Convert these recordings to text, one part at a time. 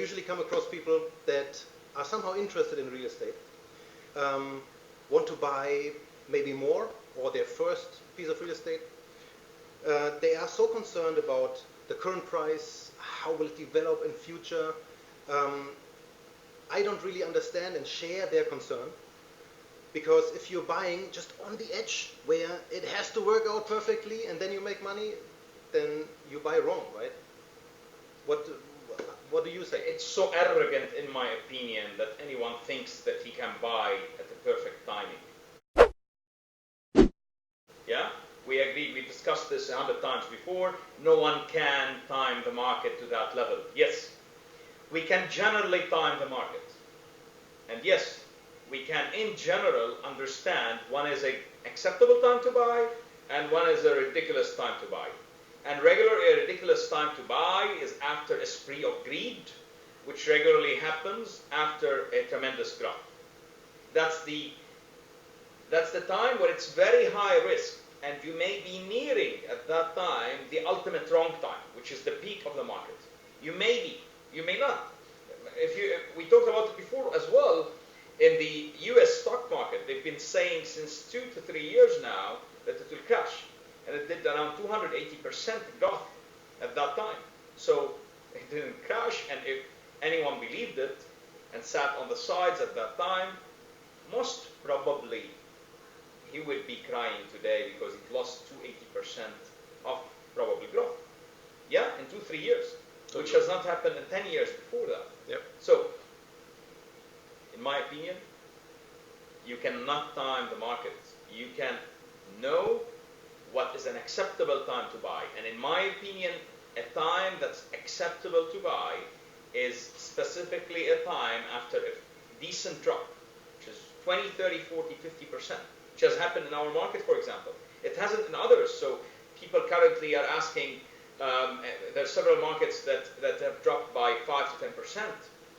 usually come across people that are somehow interested in real estate, want to buy maybe more or their first piece of real estate. They are so concerned about the current price, how will it develop in future. I don't really understand and share their concern, because if you're buying just on the edge where it has to work out perfectly and then you make money, then you buy wrong, right? What do you say? It's so arrogant, in my opinion, that anyone thinks that he can buy at the perfect timing. Yeah? We agreed, we discussed this 100 times before. No one can time the market to that level. Yes, we can generally time the market. And yes, we can, in general, understand when is an acceptable time to buy and when is a ridiculous time to buy. And a ridiculous time to buy is after a spree of greed, which regularly happens after a tremendous growth. That's the time where it's very high risk, and you may be nearing at that time the ultimate wrong time, which is the peak of the market. You may be, you may not. We talked about it before as well. In the US stock market, they've been saying since 2 to 3 years now that it will crash. And it did around 280% growth at that time. So it didn't crash, and if anyone believed it and sat on the sides at that time, most probably he would be crying today because it lost 280% of probably growth. Yeah, in 2-3 years, which has not happened in 10 years before that. Yep. So, in my opinion, you cannot time the market. You can know what is an acceptable time to buy. And in my opinion, a time that's acceptable to buy is specifically a time after a decent drop, which is 20, 30, 40, 50%, which has happened in our market, for example. It hasn't in others. So people currently are asking, there are several markets that have dropped by 5 to 10%,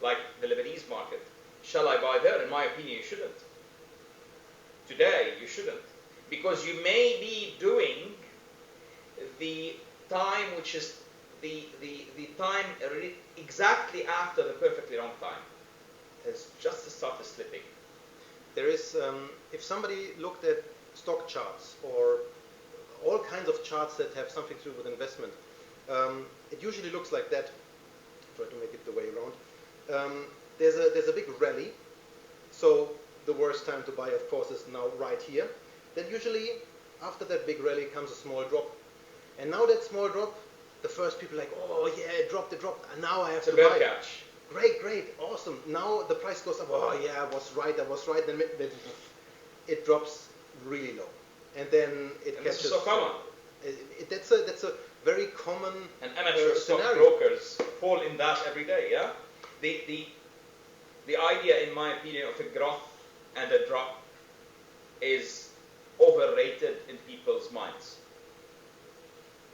like the Lebanese market. Shall I buy there? In my opinion, you shouldn't. Today, you shouldn't. Because you may be doing the time which is the time exactly after the perfectly wrong time. It has just started slipping. There is, if somebody looked at stock charts or all kinds of charts that have something to do with investment, it usually looks like that. Try to make it the way around. There's a big rally, so the worst time to buy, of course, is now right here. Then usually after that big rally comes a small drop, and now that small drop, the first people are like, oh yeah, it dropped, and now I have to buy. Catch. Great, awesome. Now the price goes up. Oh yeah, I was right. Then it drops really low, and then it catches. This is so common. That's a very common and amateur scenario. stockbrokers fall in that every day. Yeah, the idea, in my opinion, of a growth and a drop is overrated in people's minds.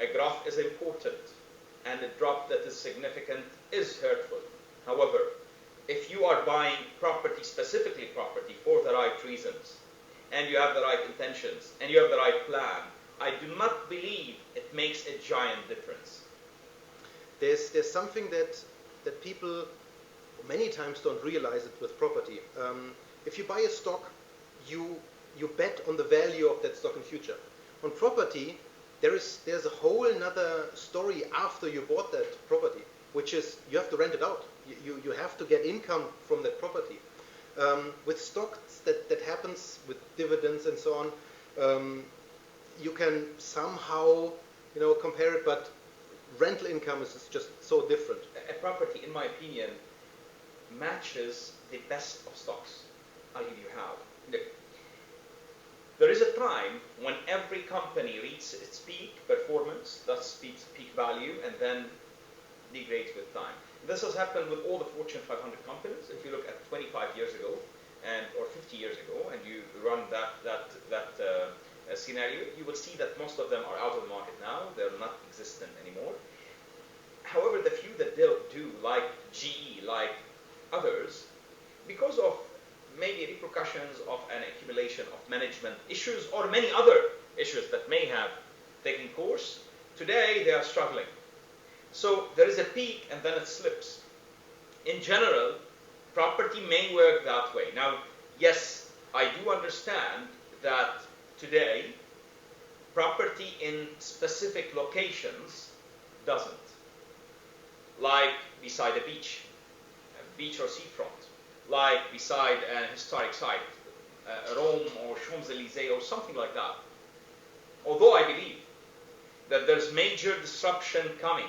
A growth is important, and a drop that is significant is hurtful. However, if you are buying property, specifically property, for the right reasons, and you have the right intentions, and you have the right plan, I do not believe it makes a giant difference. There's something that people many times don't realize it with property. If you buy a stock, you bet on the value of that stock in future. On property, there's a whole another story after you bought that property, which is you have to rent it out. You have to get income from that property. With stocks, that happens with dividends and so on. You can somehow compare it, but rental income is just so different. A property, in my opinion, matches the best of stocks. I'll give you how. Look, there is a time when every company reaches its peak performance, thus peak value, and then degrades with time. This has happened with all the Fortune 500 companies. If you look at 25 years ago or 50 years ago, and you run that scenario, you will see that most of them are out of the market now. They're not existent anymore. However, the few that do, like GE, like others, because of maybe repercussions of an accumulation of management issues or many other issues that may have taken course, today they are struggling. So there is a peak and then it slips. in general, property may work that way. Now, yes, I do understand that today, property in specific locations doesn't. Like beside a beach or seafront, like beside an historic site, Rome or Champs-Élysées or something like that. Although I believe that there's major disruption coming,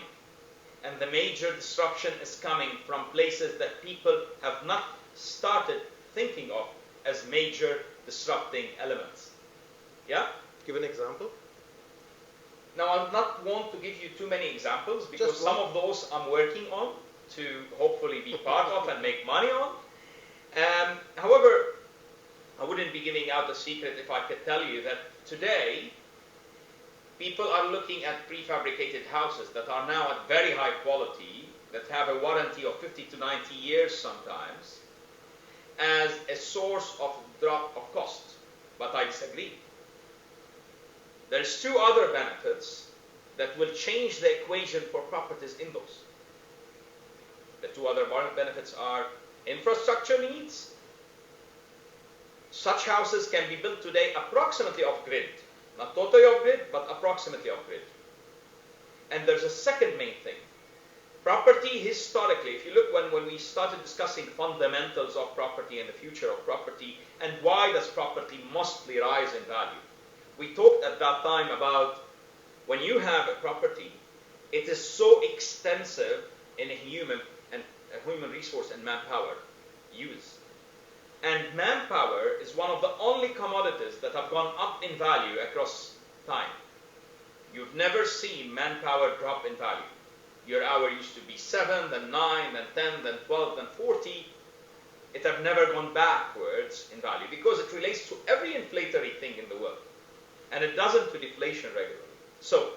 and the major disruption is coming from places that people have not started thinking of as major disrupting elements. Yeah? Give an example. Now, I'll not want to give you too many examples because some of those I'm working on to hopefully be part of and make money on. However, I wouldn't be giving out a secret if I could tell you that today, people are looking at prefabricated houses that are now at very high quality, that have a warranty of 50 to 90 years sometimes, as a source of drop of cost. But I disagree. There's two other benefits that will change the equation for properties in those. The two other benefits are infrastructure needs. Such houses can be built today approximately off-grid. Not totally off-grid, but approximately off-grid. And there's a second main thing. Property historically, if you look when we started discussing fundamentals of property and the future of property, and why does property mostly rise in value, we talked at that time about when you have a property, it is so extensive in a human resource and manpower use. And manpower is one of the only commodities that have gone up in value across time. You've never seen manpower drop in value. Your hour used to be 7, then 9, then 10, then 12, then 40. It have never gone backwards in value because it relates to every inflationary thing in the world. And it doesn't to deflation regularly. So,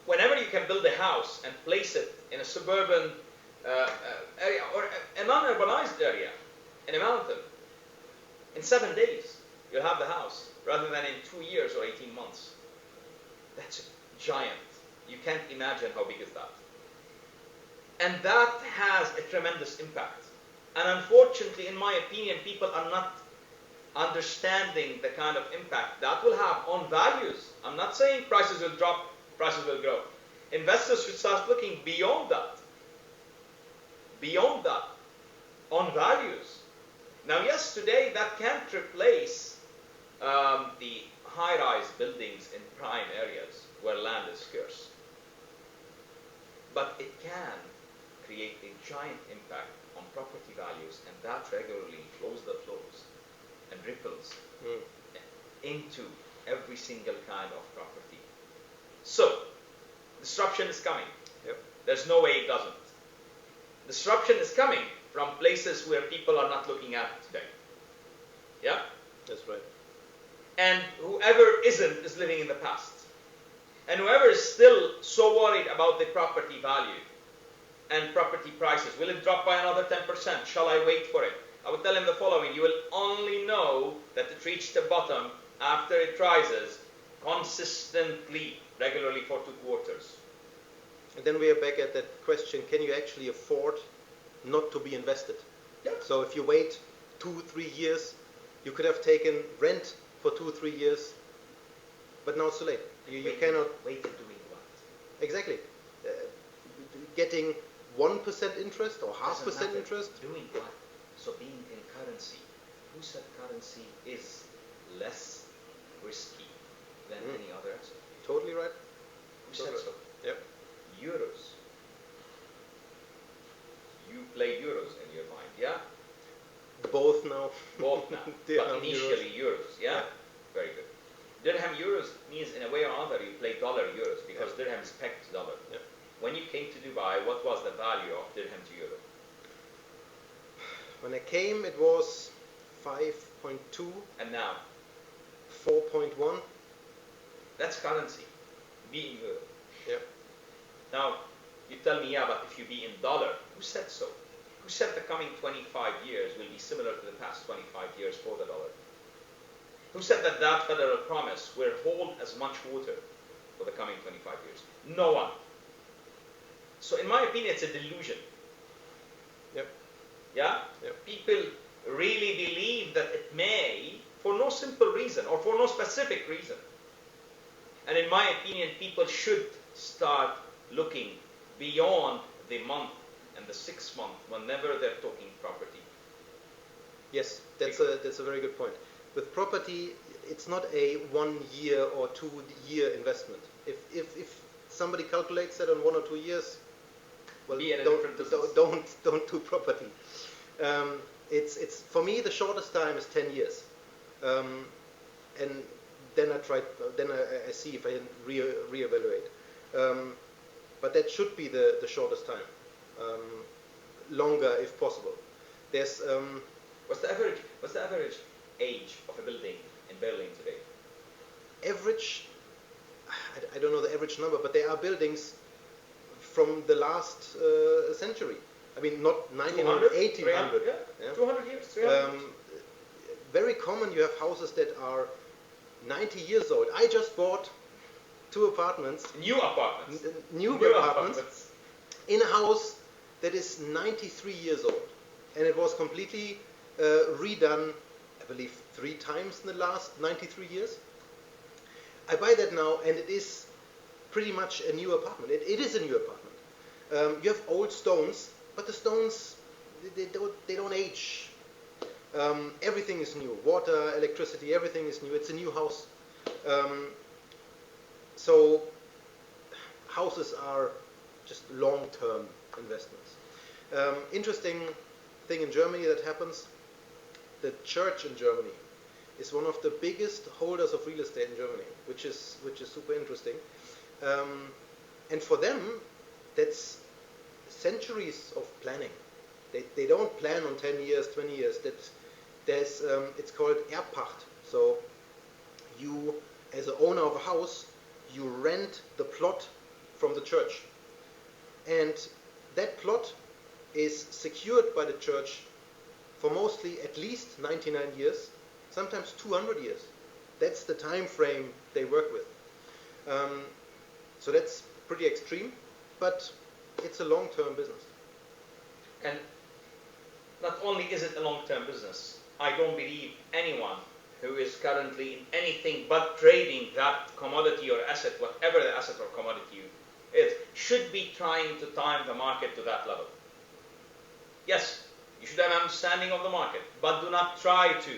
whenever you can build a house and place it in a suburban area or a non-urbanized area, in a mountain, in 7 days, you'll have the house, rather than in 2 years or 18 months. That's giant. You can't imagine how big is that. And that has a tremendous impact. And unfortunately, in my opinion, people are not understanding the kind of impact that will have on values. I'm not saying prices will drop, prices will grow. Investors should start looking beyond that. Beyond that, on values. Now, yes, today that can't replace the high-rise buildings in prime areas where land is scarce. But it can create a giant impact on property values, and that regularly flows and ripples into every single kind of property. So, disruption is coming. Yep. There's no way it doesn't. Disruption is coming from places where people are not looking at today. Yeah? That's right. And whoever isn't is living in the past. And whoever is still so worried about the property value and property prices, will it drop by another 10%? Shall I wait for it? I would tell him the following: you will only know that it reached the bottom after it rises consistently, regularly for 2 quarters. And then we are back at that question, can you actually afford not to be invested? Yeah. So if you wait 2-3 years, you could have taken rent for 2-3 years, but now it's too late. You cannot wait in doing what? Exactly. Getting 1% interest or 0.5% interest. Doing what? So being in currency. Who said currency is less risky than any other asset? Totally right. Who said so? Yep. Euros. You play euros in your mind, yeah? Both now. Both now. But initially euros, yeah? Very good. Dirham euros means in a way or another you play dollar euros because dirham is pegged to dollar. Yeah. When you came to Dubai, what was the value of dirham to euro? When I came, it was 5.2. And now? 4.1. That's currency. Be in euro. Yeah. Now, you tell me, yeah, but if you be in dollar, who said so? Who said the coming 25 years will be similar to the past 25 years for the dollar? Who said that that federal promise will hold as much water for the coming 25 years? No one. So in my opinion, it's a delusion. Yep. Yeah? Yep. People really believe that it may, for no simple reason or for no specific reason. And in my opinion, people should start looking beyond the month and the 6 month whenever they're talking property. Yes, that's a very good point. With property, it's not a 1 year or 2 year investment. If somebody calculates that on 1 or 2 years, well, Be in a different business. don't do property. It's for me the shortest time is 10 years, and then I see if I can reevaluate. But that should be the shortest time. Longer if possible. There's What's the average age of a building in Berlin today? average. I don't know the average number, but there are buildings from the last century. I mean, not 1900, 1800. Yeah. 200 years, 300. Very common. You have houses that are 90 years old. I just bought 2 apartments. New apartments. New apartments in a house that is 93 years old, and it was completely redone, I believe, 3 times in the last 93 years. I buy that now, and it is pretty much a new apartment. It is a new apartment. You have old stones, but the stones they don't age. Everything is new. Water, electricity, everything is new. It's a new house. So houses are just long-term investments. Interesting thing in Germany that happens, the church in Germany is one of the biggest holders of real estate in Germany, which is super interesting. And for them, that's centuries of planning. They don't plan on 10 years, 20 years. It's called Erbpacht. So you, as an owner of a house, you rent the plot from the church. And that plot is secured by the church for mostly at least 99 years, sometimes 200 years. That's the time frame they work with. So that's pretty extreme, but it's a long-term business. And not only is it a long-term business, I don't believe anyone who is currently in anything but trading that commodity or asset, whatever the asset or commodity is, should be trying to time the market to that level. Yes, you should have an understanding of the market, but do not try to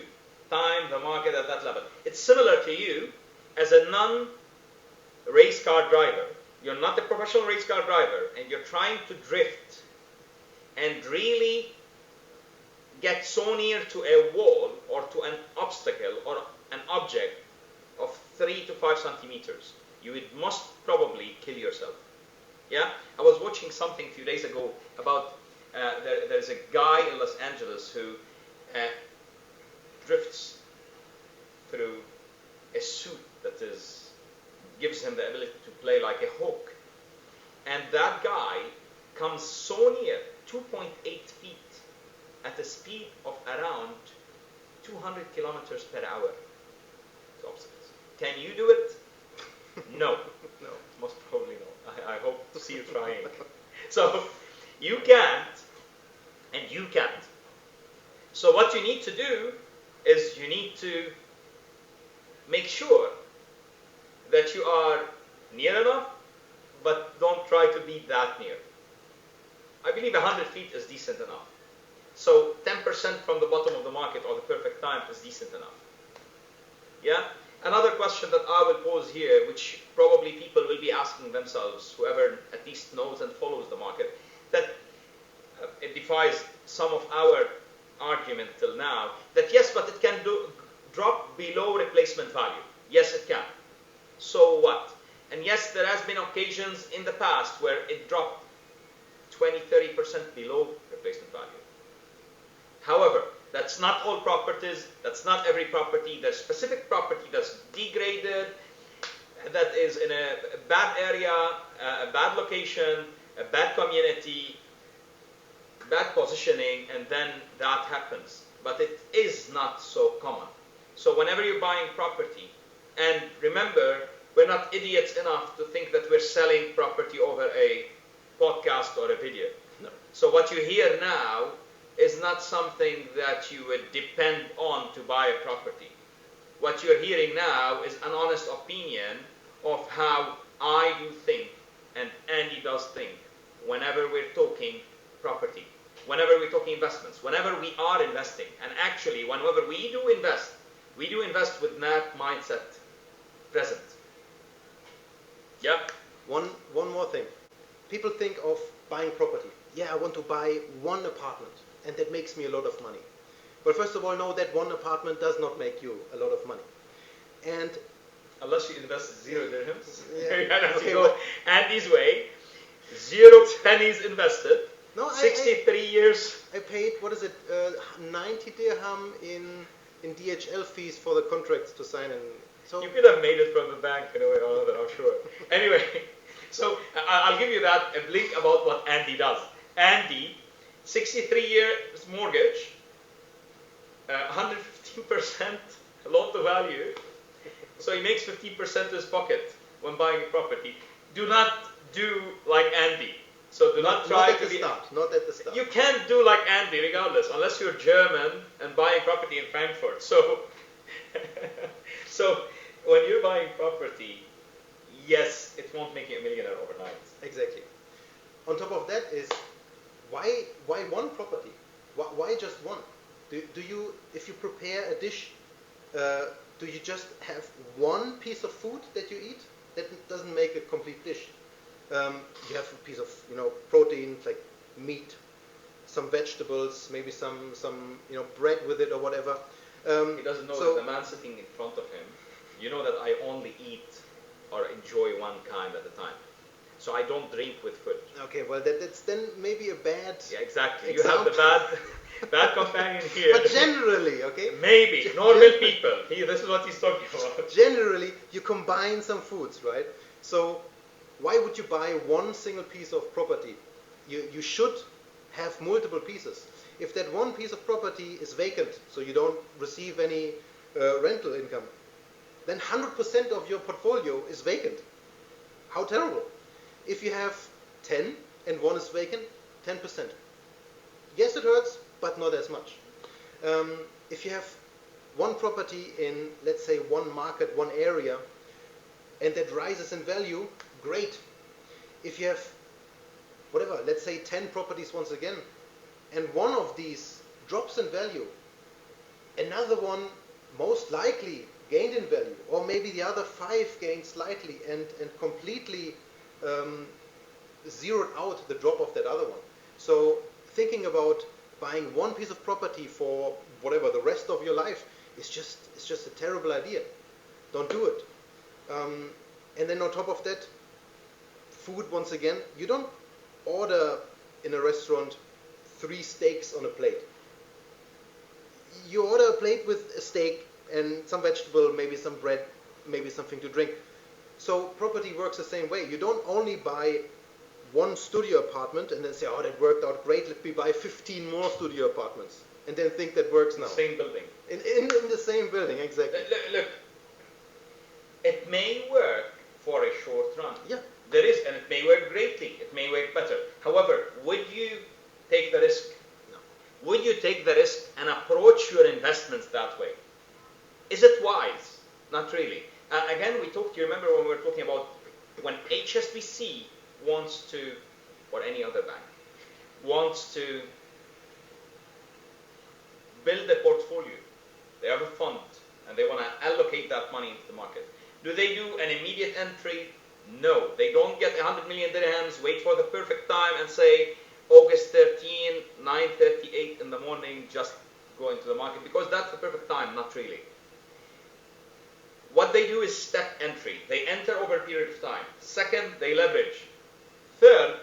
time the market at that level. It's similar to you as a non-race car driver. You're not a professional race car driver, and you're trying to drift and really get so near to a wall or to an obstacle or an object of 3 to 5 centimeters. You would most probably kill yourself. Yeah? I was watching something a few days ago about there's a guy in Los Angeles who drifts through a suit that gives him the ability to play like a hawk. And that guy comes so near, 2.8 feet, at a speed of around 200 kilometers per hour to obstacles. Can you do it? No. No, most probably no. I hope to see you trying. So you can't, and you can't. So what you need to do is you need to make sure that you are near enough, but don't try to be that near. I believe 100 feet is decent enough. So 10% from the bottom of the market or the perfect time is decent enough. Yeah? Another question that I will pose here, which probably people will be asking themselves, whoever at least knows and follows the market, that it defies some of our argument till now, that yes, but it can drop below replacement value. Yes, it can. So what? And yes, there has been occasions in the past where it dropped 20-30% below replacement value. However, that's not all properties, that's not every property. There's specific property that's degraded, that is in a bad area, a bad location, a bad community, bad positioning, and then that happens. But it is not so common. So whenever you're buying property, and remember, we're not idiots enough to think that we're selling property over a podcast or a video. No. So what you hear now is not something that you would depend on to buy a property. What you're hearing now is an honest opinion of how I do think and Andy does think whenever we're talking property, whenever we're talking investments, whenever we are investing. And actually, whenever we do invest with that mindset present. Yep. One more thing. People think of buying property. Yeah, I want to buy one apartment, and that makes me a lot of money. But first of all, know that one apartment does not make you a lot of money. And unless you invest 0 dirhams. Yeah. Okay, go Andy's way. 0 pennies invested. No, 63 years. I paid, 90 dirham in DHL fees for the contracts to sign. And so you could have made it from the bank in a way or another, I'm sure. Anyway, so I'll give you that a link about what Andy does. Andy, 63 years mortgage, 115% loan to value. So he makes 15% to his pocket when buying a property. Do not do like Andy. So do not try to be... Not at the start. You can't do like Andy regardless, unless you're German and buying property in Frankfurt. So, so when you're buying property, yes, it won't make you a millionaire overnight. Exactly. On top of that is, why one property? Why just one? Do you, if you prepare a dish, do you just have one piece of food that you eat? That doesn't make a complete dish. You have a piece of protein like meat, some vegetables, maybe some bread with it or whatever. He doesn't know that the man sitting in front of him, you know that I only eat or enjoy one kind at a time. So I don't drink with food. Okay, well that's then maybe a bad. Yeah, exactly. Example. You have the bad companion here. But generally, okay. Maybe normal people. This is what he's talking about. Generally, you combine some foods, right? So why would you buy one single piece of property? You should have multiple pieces. If that one piece of property is vacant, so you don't receive any rental income, then 100% of your portfolio is vacant. How terrible. If you have 10 and one is vacant, 10%. Yes, it hurts, but not as much. If you have one property in, let's say, one market, one area, and that rises in value, great. If you have, let's say 10 properties once again, and one of these drops in value, another one most likely gained in value, or maybe the other 5 gained slightly and completely zeroed out the drop of that other one. So thinking about buying one piece of property for the rest of your life is just a terrible idea. Don't do it. And then on top of that, food once again. You don't order in a restaurant 3 steaks on a plate. You order a plate with a steak and some vegetable, maybe some bread, maybe something to drink. So property works the same way. You don't only buy one studio apartment and then say, oh, that worked out great, let me buy 15 more studio apartments. And then think that works now. Same building. In the same building, exactly. Look, it may work for a short run. Yeah. There is, and it may work greatly. It may work better. However, would you take the risk? No. Would you take the risk and approach your investments that way? Is it wise? Not really. Again, you remember when we were talking about when HSBC wants to, or any other bank, wants to build a portfolio. They have a fund and they want to allocate that money into the market. Do they do an immediate entry? No. They don't get 100 million dirhams, wait for the perfect time and say, August 13, 9:38 in the morning, just go into the market, because that's the perfect time. Not really. What they do is step entry. They enter over a period of time. Second, they leverage. Third,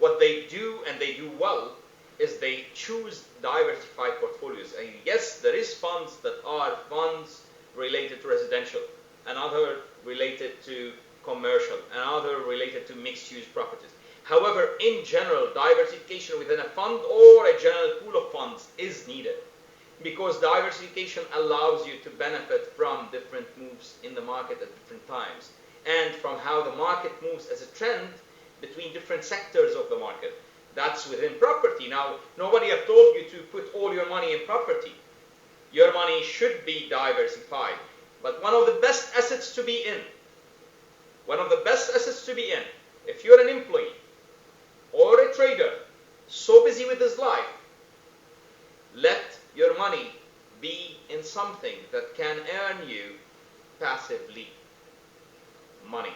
what they do, and they do well, is they choose diversified portfolios. And yes, there is funds that are funds related to residential, another related to commercial, another related to mixed-use properties. However, in general, diversification within a fund or a general pool of funds is needed, because diversification allows you to benefit from different moves in the market at different times, and from how the market moves as a trend between different sectors of the market. That's within property. Now, nobody have told you to put all your money in property. Your money should be diversified. But one of the best assets to be in, if you're an employee or a trader, so busy with his life, let your money be in something that can earn you passively money.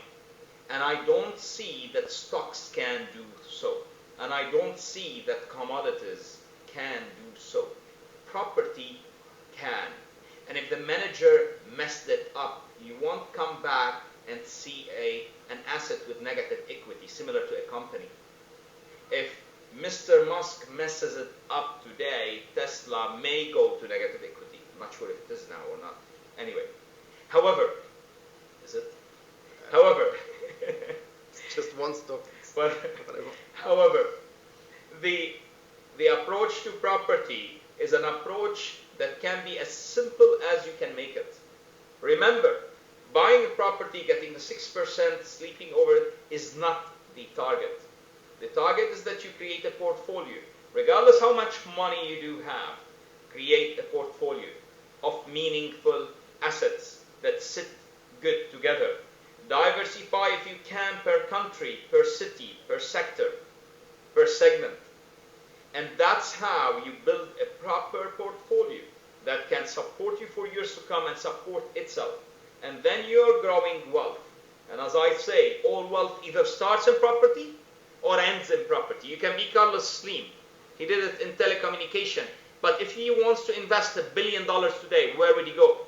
And I don't see that stocks can do so. And I don't see that commodities can do so. Property can. And if the manager messed it up, you won't come back and see an asset with negative equity, similar to a company. If Mr. Musk messes it up today, Tesla may go to negative equity. I'm not sure if it is now or not. Anyway, however, is it? However, it's just one stock. But, however, the approach to property is an approach that can be as simple as you can make it. Remember, buying a property, getting the 6%, sleeping over it is not the target. The target is that you create a portfolio. Regardless how much money you do have, create a portfolio of meaningful assets that sit good together. Diversify if you can per country, per city, per sector, per segment. And that's how you build a proper portfolio that can support you for years to come and support itself. And then you're growing wealth. And as I say, all wealth either starts in property or ends in property. You can be Carlos Slim. He did it in telecommunication. But if he wants to invest $1 billion today, where would he go?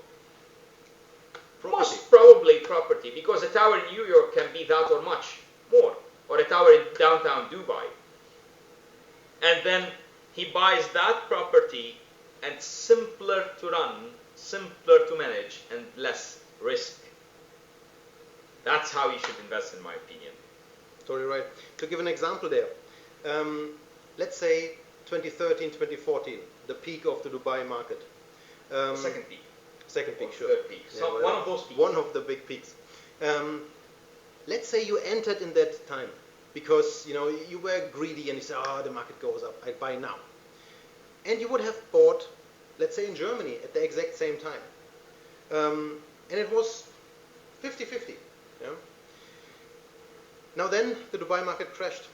Property. Most probably property, because a tower in New York can be that or much more, or a tower in downtown Dubai. And then he buys that property, and simpler to run, simpler to manage, and less risk. That's how you should invest, in my opinion. Totally right. To give an example there, let's say 2013, 2014, the peak of the Dubai market. Second peak. Second peak, sure. Third peak. Yeah, So well, one of those peaks. One of the big peaks. Let's say you entered in that time because you were greedy and you said, "Oh, the market goes up, I buy now." And you would have bought, let's say in Germany, at the exact same time. And it was 50-50. Yeah? Now then, the Dubai market crashed.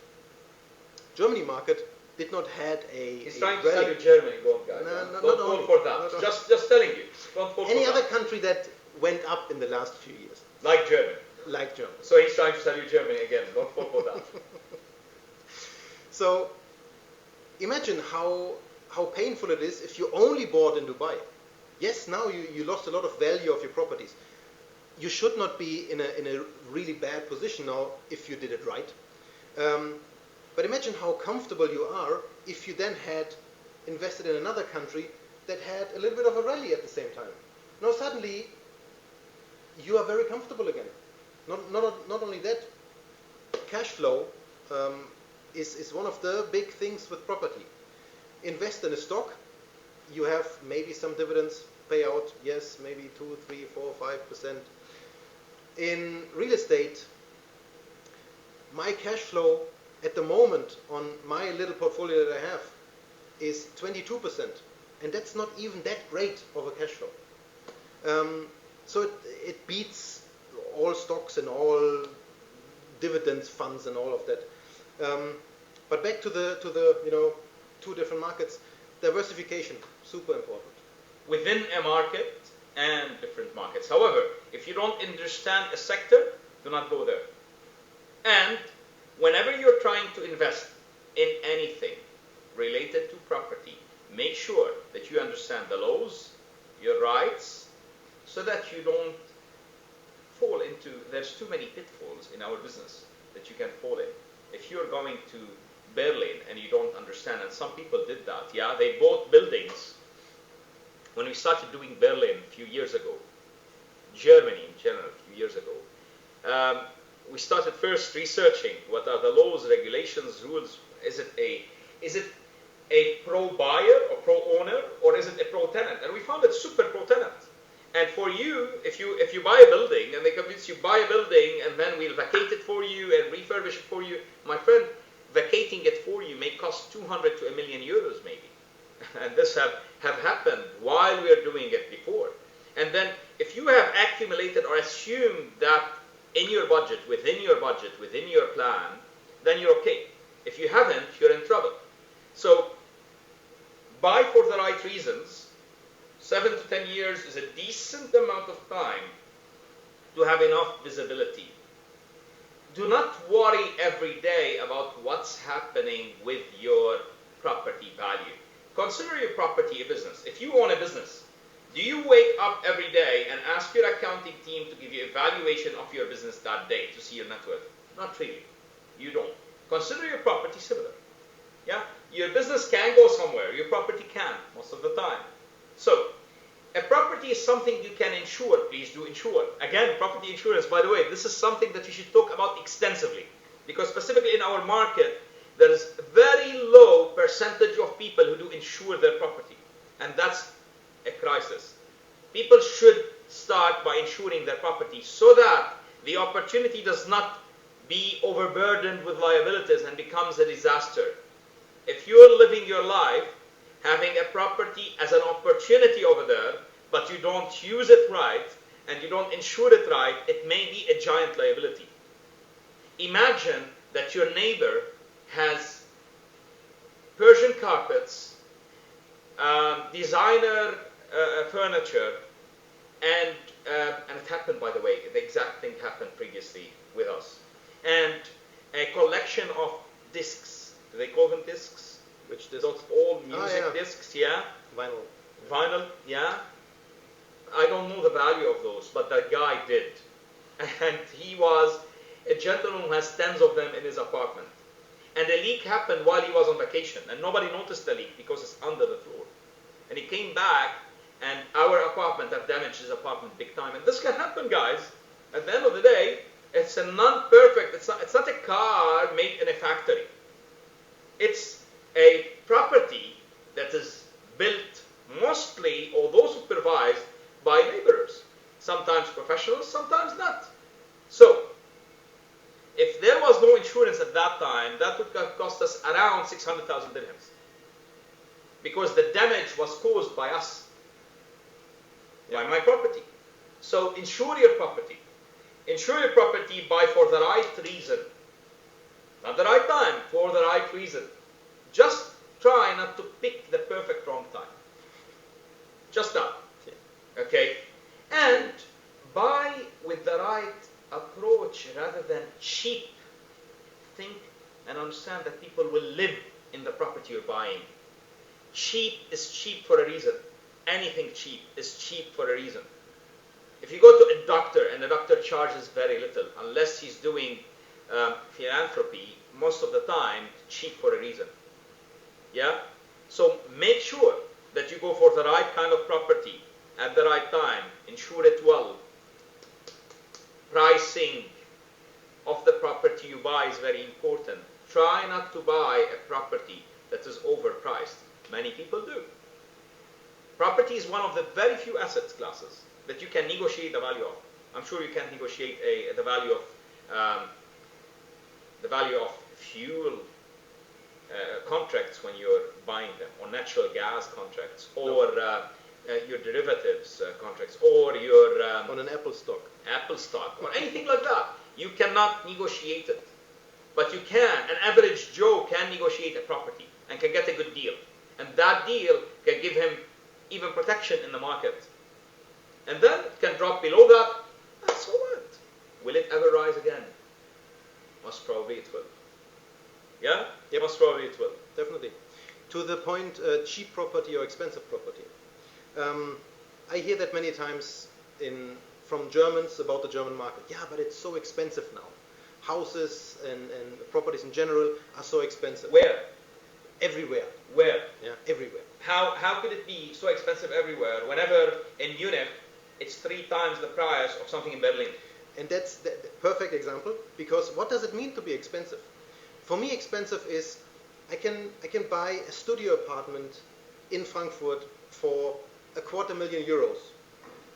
Germany market did not had He's trying to sell you Germany, don't guys. Don't fall for that. Just telling you. Don't fall for any that. other country that went up in the last few years. Like Germany. Like Germany. So he's trying to sell you Germany again. Don't fall for that. So imagine how painful it is if you only bought in Dubai. Yes, now you lost a lot of value of your properties. You should not be in a really bad position now if you did it right. But imagine how comfortable you are if you then had invested in another country that had a little bit of a rally at the same time. Now suddenly you are very comfortable again. Not only that, cash flow is one of the big things with property. Invest in a stock, you have maybe some dividends payout, yes, maybe 2, 3, 4, 5%. In real estate, my cash flow at the moment on my little portfolio that I have is 22%, and that's not even that great of a cash flow. So it beats all stocks and all dividends funds and all of that. But back to the two different markets, diversification, super important. Within a market and different markets. However, if you don't understand a sector, do not go there. And whenever you're trying to invest in anything related to property, make sure that you understand the laws, your rights, so that you don't fall into, there's too many pitfalls in our business that you can fall in. If you're going to Berlin and you don't understand, and some people did that, yeah, they bought buildings. When we started doing Berlin a few years ago, Germany in general a few years ago, we started first researching what are the laws, regulations, rules. Is it a pro-buyer or pro-owner, or is it a pro-tenant? And we found it super pro-tenant. And for you, if you buy a building and they convince you buy a building and then we'll vacate it for you and refurbish it for you, my friend, vacating it for you may cost 200 to a million euros maybe. And this have happened while we are doing it before. And then if you have accumulated or assumed that in your budget, within your plan, then you're okay. If you haven't, you're in trouble. So buy for the right reasons. 7 to 10 years is a decent amount of time to have enough visibility. Do not worry every day about what's happening with your property value. Consider your property a business. If you own a business, do you wake up every day and ask your accounting team to give you a valuation of your business that day to see your net worth? Not really. You don't. Consider your property similar. Yeah? Your business can go somewhere. Your property can most of the time. So, a property is something you can insure. Please do insure. Again, property insurance, by the way, this is something that you should talk about extensively. Because specifically in our market, there is a very low percentage of people who do insure their property. And that's a crisis. People should start by insuring their property so that the opportunity does not be overburdened with liabilities and becomes a disaster. If you're living your life having a property as an opportunity over there, but you don't use it right and you don't insure it right, it may be a giant liability. Imagine that your neighbor has Persian carpets, designer furniture, and it happened, by the way, the exact thing happened previously with us, and a collection of discs. Do they call them discs? Which discs? Those old music discs, yeah? Vinyl, yeah? I don't know the value of those, but that guy did. And he was a gentleman who has tens of them in his apartment. And a leak happened while he was on vacation, and nobody noticed the leak because it's under the floor. And he came back, and our apartment have damaged his apartment big time. And this can happen, guys. At the end of the day, it's a non-perfect, it's not a car made in a factory. It's a property that is built mostly, although supervised, by laborers. Sometimes professionals, sometimes not. So, if there was no insurance at that time, that would have cost us around 600,000 dirhams. Because the damage was caused by us, by my property. So insure your property. Insure your property for the right reason. Not the right time, for the right reason. Just try not to pick the perfect wrong time. Just that. Okay? And buy with the right approach rather than cheap. Think and understand that people will live in the property you're buying. Cheap is cheap for a reason. Anything cheap is cheap for a reason. If you go to a doctor and the doctor charges very little, unless he's doing philanthropy, most of the time, cheap for a reason. Yeah? So make sure that you go for the right kind of property at the right time. Insure it well. Pricing of the property you buy is very important. Try not to buy a property that is overpriced. Many people do. Property is one of the very few asset classes that you can negotiate the value of. I'm sure you can negotiate the value of fuel contracts when you're buying them, or natural gas contracts, or your derivatives contracts, or your on an Apple stock, or anything like that. You cannot negotiate it, but you can. An average Joe can negotiate a property and can get a good deal, and that deal can give him even protection in the market. And then it can drop below that. So what? Will it ever rise again? Most probably it will. Yeah? Yep. Most probably it will. Definitely. To the point, cheap property or expensive property. I hear that many times from Germans about the German market. Yeah, but it's so expensive now. Houses and properties in general are so expensive. Where? Everywhere. Where? Yeah, everywhere. How could it be so expensive everywhere whenever in Munich it's 3 times the price of something in Berlin? And that's the perfect example, because what does it mean to be expensive? For me, expensive is I can buy a studio apartment in Frankfurt for €250,000.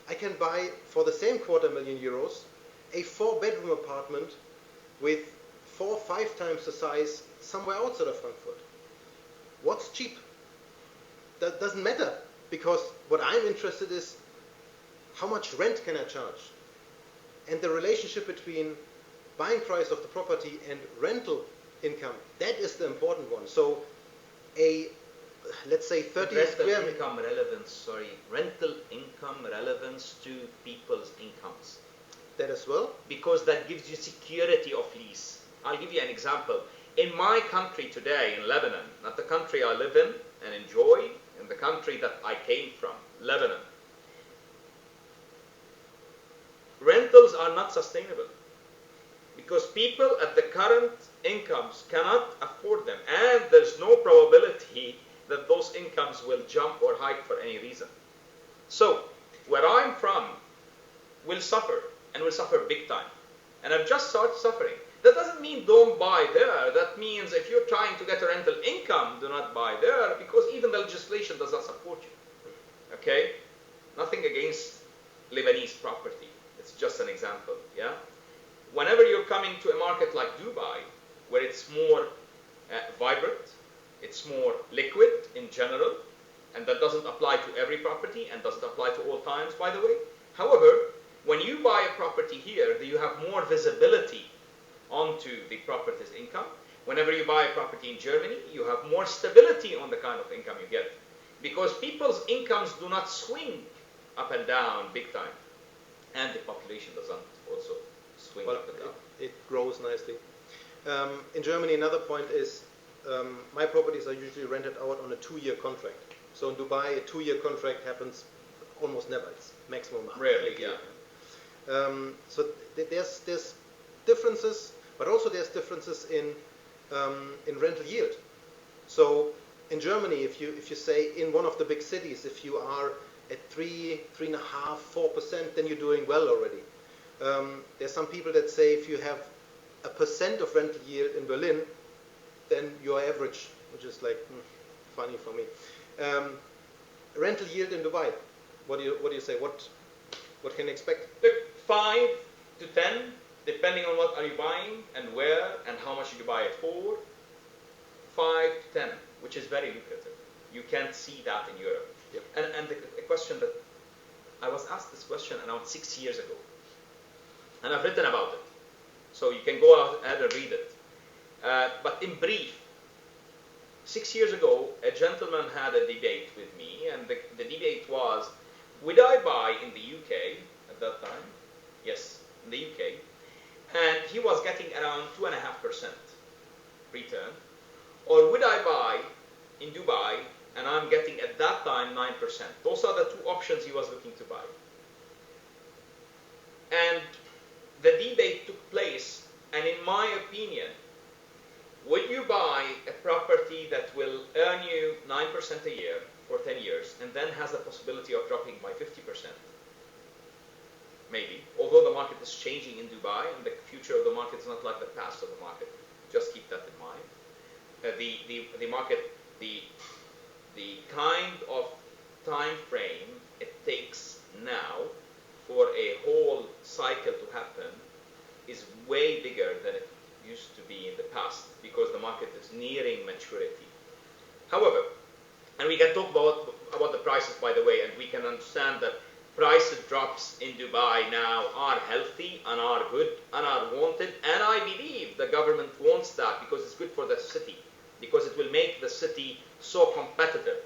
I can buy for the same €250,000 a 4-bedroom apartment with 4 or 5 times the size somewhere outside of Frankfurt. What's cheap? That doesn't matter, because what I'm interested is how much rent can I charge? And the relationship between buying price of the property and rental income, that is the important one. So let's say 30 square meters. Rental income relevance to people's incomes. That as well? Because that gives you security of lease. I'll give you an example. In my country today, in Lebanon, not the country I live in and enjoy, in the country that I came from, Lebanon, rentals are not sustainable because people at the current incomes cannot afford them, and there's no probability that those incomes will jump or hike for any reason. So, where I'm from will suffer, and will suffer big time. And I've just started suffering. That doesn't mean don't buy there. That means if you're trying to get a rental income, do not buy there, because even the legislation does not support you. Okay? Nothing against Lebanese property. It's just an example. Yeah? Whenever you're coming to a market like Dubai, where it's more vibrant, it's more liquid in general, and that doesn't apply to every property and doesn't apply to all times, by the way. However, when you buy a property here, you have more visibility onto the property's income. Whenever you buy a property in Germany, you have more stability on the kind of income you get, because people's incomes do not swing up and down big time, and the population doesn't also swing up and down. It grows nicely. In Germany, another point is my properties are usually rented out on a 2-year contract. So in Dubai, a 2-year contract happens almost never. It's maximum. Rarely, yeah. So there's differences, but also there's differences in rental yield. So in Germany, if you say in one of the big cities, if you are at 3.5%, 4%, then you're doing well already. There's some people that say if you have 1% of rental yield in Berlin, then you're average, which is like funny for me. Rental yield in Dubai, what do you say? What can you expect? Look, 5 to 10, depending on what are you buying and where and how much you buy it for. 5 to 10, which is very lucrative. You can't see that in Europe. Yep. And the question that I was asked this question around 6 years ago, and I've written about it, so you can go ahead and read it. But in brief, 6 years ago, a gentleman had a debate with me, and the debate was, would I buy in the UK at that time? Yes, in the UK. And he was getting around 2.5% return. Or would I buy in Dubai, and I'm getting at that time 9%. Those are the 2 options he was looking to buy. And the debate took place, and in my opinion, would you buy a property that will earn you 9% a year for 10 years and then has the possibility of dropping by 50%? Maybe. Although the market is changing in Dubai and the future of the market is not like the past of the market. Just keep that in mind. The market, the kind of time frame it takes now for a whole cycle to happen is way bigger than it used to be in the past, because the market is nearing maturity. However, and we can talk about the prices, by the way, and we can understand that price drops in Dubai now are healthy and are good and are wanted, and I believe the government wants that because it's good for the city, because it will make the city so competitive.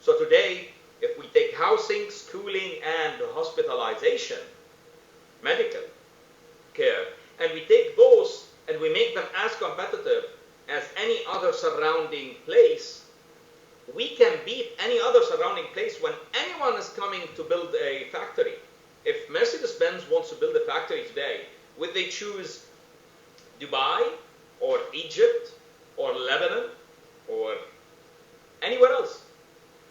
So today, if we take housing, schooling, and hospitalization, medical care, and we take those and we make them as competitive as any other surrounding place, we can beat any other surrounding place when anyone is coming to build a factory. If Mercedes-Benz wants to build a factory today, would they choose Dubai or Egypt or Lebanon or anywhere else?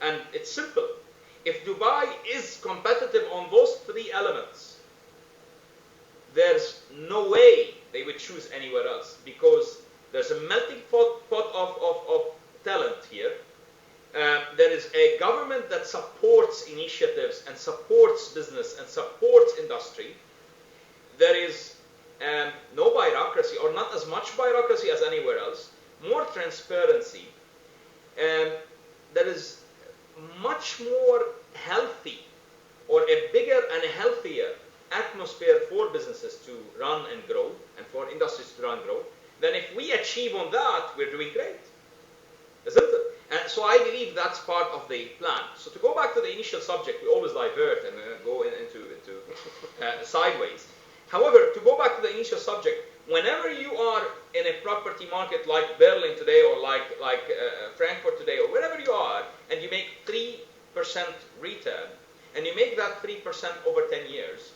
And it's simple. If Dubai is competitive on those 3 elements, there's no way they would choose anywhere else, because there's a melting pot of talent here. There is a government that supports initiatives and supports business and supports industry. There is no bureaucracy, or not as much bureaucracy as anywhere else, more transparency, and there is much more healthy, or a bigger and a healthier atmosphere for businesses to run and grow, and for industries to run and grow, then if we achieve on that, we're doing great. Isn't it? And so I believe that's part of the plan. So to go back to the initial subject, we always divert and go into sideways. However, to go back to the initial subject, whenever you are in a property market like Berlin today, or like Frankfurt today, or wherever you are, and you make 3% return, and you make that 3% over 10 years,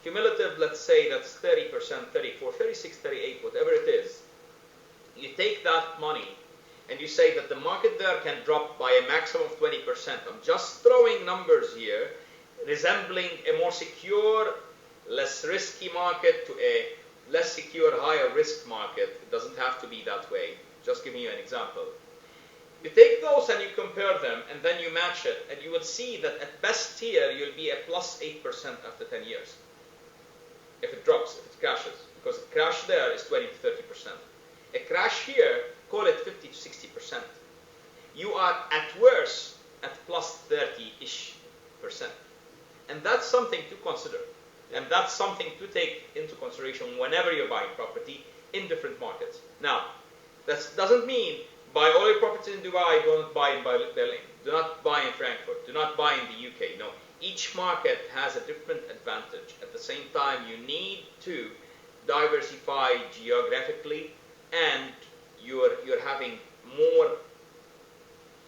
cumulative, let's say that's 30%, 34, 36, 38, whatever it is, you take that money and you say that the market there can drop by a maximum of 20%. I'm just throwing numbers here, resembling a more secure, less risky market to a less secure, higher risk market. It doesn't have to be that way. Just giving you an example. You take those and you compare them, and then you match it, and you will see that at best here you'll be at plus 8% after 10 years. If it drops, if it crashes, because a crash there is 20 to 30%. A crash here, call it 50 to 60%. You are at worst at plus 30-ish%. And that's something to consider. And that's something to take into consideration whenever you're buying property in different markets. Now, that doesn't mean buy all your properties in Dubai, don't buy in Berlin. Do not buy in Frankfurt. Do not buy in the UK. No. Each market has a different advantage. At the same time, you need to diversify geographically, and you're having more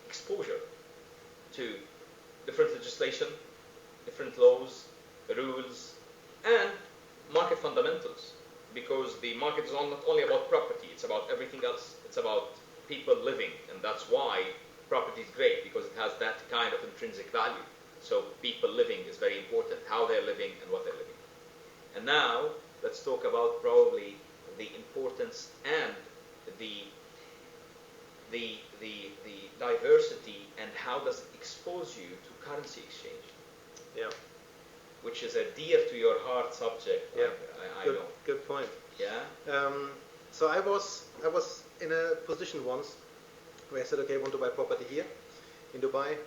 exposure to different legislation, different laws, rules, and market fundamentals. Because the market is not only about property, it's about everything else. It's about people living, and that's why property is great, because it has that kind of intrinsic value. So people living is very important, how they're living and what they're living. And now let's talk about probably the importance and the diversity, and how does it expose you to currency exchange. Yeah. Which is a dear to your heart subject. Yeah. I know. Good point. Yeah. So I was in a position once where I said, okay, I want to buy property here in Dubai,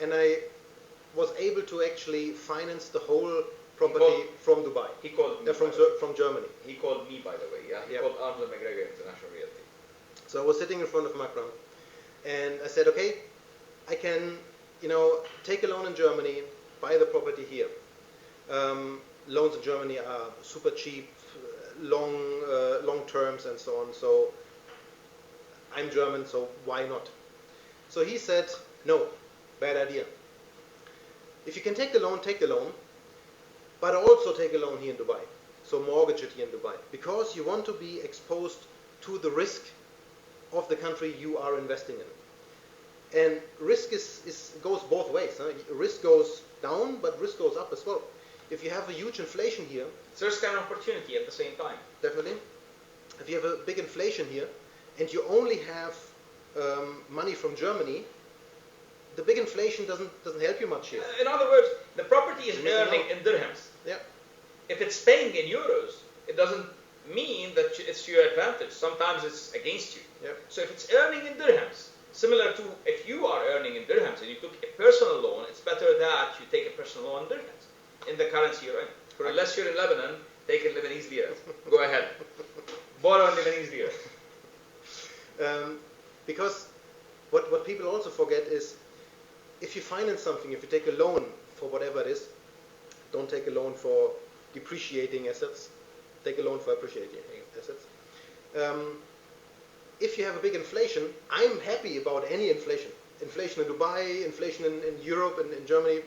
and I was able to actually finance the whole property from Dubai. He called me. From Germany. He called me, by the way. Yeah. He called Arnold McGregor International Realty. So I was sitting in front of Macron, and I said, okay, I can, take a loan in Germany, buy the property here. Loans in Germany are super cheap, long terms and so on. So I'm German, so why not? So he said, no, bad idea. If you can take the loan, but also take a loan here in Dubai. So mortgage it here in Dubai, because you want to be exposed to the risk of the country you are investing in. And risk goes both ways. Huh? Risk goes down, but risk goes up as well. If you have a huge inflation here, it's risk and opportunity at the same time. Definitely. If you have a big inflation here, and you only have money from Germany, the big inflation doesn't help you much here. In other words, the property is earning in dirhams. Yeah. If it's paying in euros, it doesn't mean that it's to your advantage. Sometimes it's against you. Yeah. So if it's earning in dirhams, similar to if you are earning in dirhams and you took a personal loan, it's better that you take a personal loan in dirhams, in the currency you're in. Correct. Unless you're in Lebanon, take a Lebanese lira. Go ahead. Borrow in Lebanese lira. Because what people also forget is, if you finance something, if you take a loan for whatever it is, don't take a loan for depreciating assets, take a loan for appreciating assets. If you have a big inflation, I'm happy about any inflation. Inflation in Dubai, inflation in Europe and in Germany.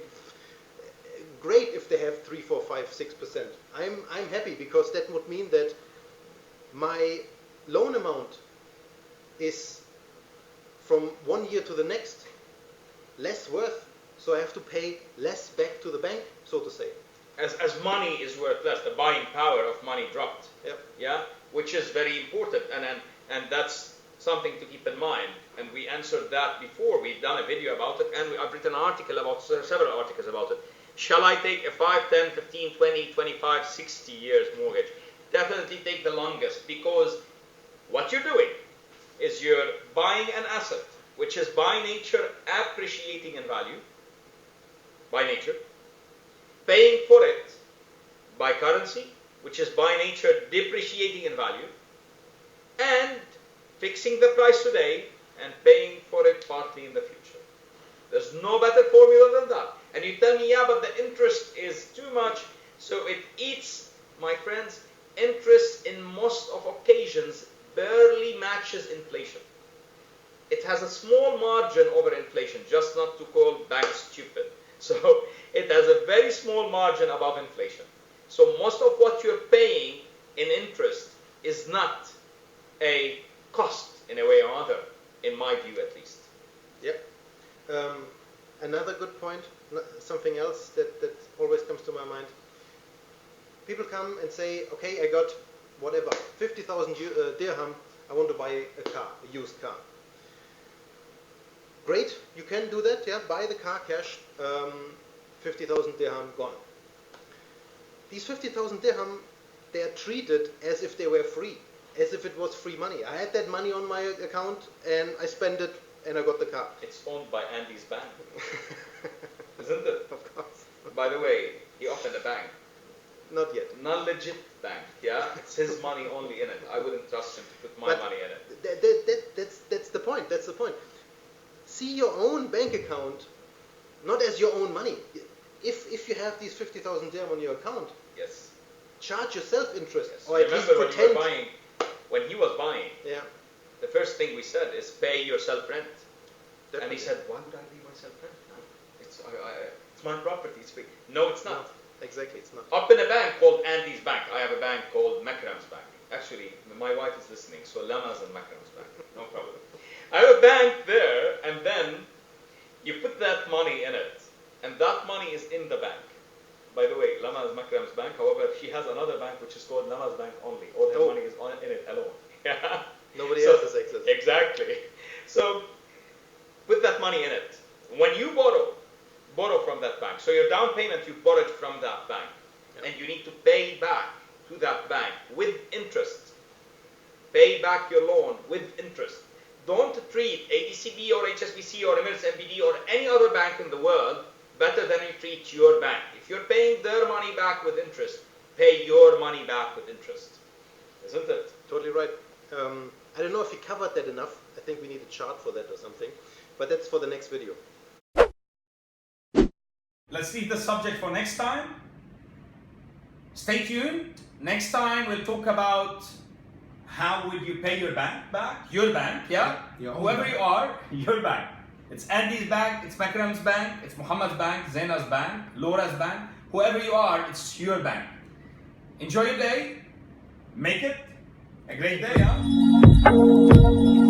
Great if they have 3, 4, 5, 6%. I'm happy, because that would mean that my loan amount is from one year to the next less worth, so I have to pay less back to the bank, so to say. As money is worth less, the buying power of money dropped. Yep. Yeah, which is very important, and that's something to keep in mind. And we answered that before. We've done a video about it, and I've written an article about several articles about it. Shall I take a 5, 10, 15, 20, 25, 60 years mortgage? definitely take the longest, because what you're doing is you're buying an asset which is by nature appreciating in value, by nature, paying for it by currency, which is by nature depreciating in value, and fixing the price today and paying for it partly in the future. There's no better formula than that. And you tell me, yeah, but the interest is too much, so it eats, my friends, interest in most of occasions barely matches inflation. It has a small margin over inflation, just not to call banks stupid. So it has a very small margin above inflation. So most of what you're paying in interest is not a cost in a way or other, in my view at least. Yep. Another good point, something else that always comes to my mind. People come and say, okay, I got whatever, 50,000 dirham, I want to buy a car, a used car. Great, you can do that, yeah, buy the car cash, 50,000 dirham gone. These 50,000 dirham, they are treated as if they were free, as if it was free money. I had that money on my account and I spent it and I got the car. It's owned by Andy's bank, isn't it? Of course. By the way, he opened a bank. Not yet. Not legit bank, yeah? It's his money only in it. I wouldn't trust him to put my money in it. That's the point. That's the point. See your own bank account not as your own money. If you have these 50,000 dirham on your account, Yes. charge yourself interest, Yes. or at least Remember pretend. when he was buying, Yeah. the first thing we said is pay yourself rent. And Definitely. he said, why would I pay myself rent? No, it's my property, it's free. No, it's not. No, exactly, it's not. Up in a bank called Andy's Bank, I have a bank called Makram's Bank. Actually, my wife is listening, so Lama's in Makram's Bank, no problem. I have a bank there, and then you put that money in it, and that money is in the bank. By the way, Lama is Makram's bank, however, she has another bank which is called Lama's Bank only. All her money is in it alone. Nobody else has access. Exactly. So, put that money in it. When you borrow from that bank. So your down payment, you borrowed from that bank. Yeah. And you need to pay back to that bank with interest. Pay back your loan with interest. Don't treat ADCB or HSBC or Emirates NBD or any other bank in the world better than you treat your bank. If you're paying their money back with interest, pay your money back with interest. Isn't it? Totally right. I don't know if you covered that enough. I think we need a chart for that or something. But that's for the next video. Let's leave the subject for next time. Stay tuned. Next time we'll talk about how would you pay your bank back? Your bank, yeah? Your own Whoever bank. you are, your bank. It's Andy's bank, it's Makram's bank, it's Muhammad's bank, Zaina's bank, Laura's bank. Whoever you are, it's your bank. Enjoy your day. Make it a great day, huh?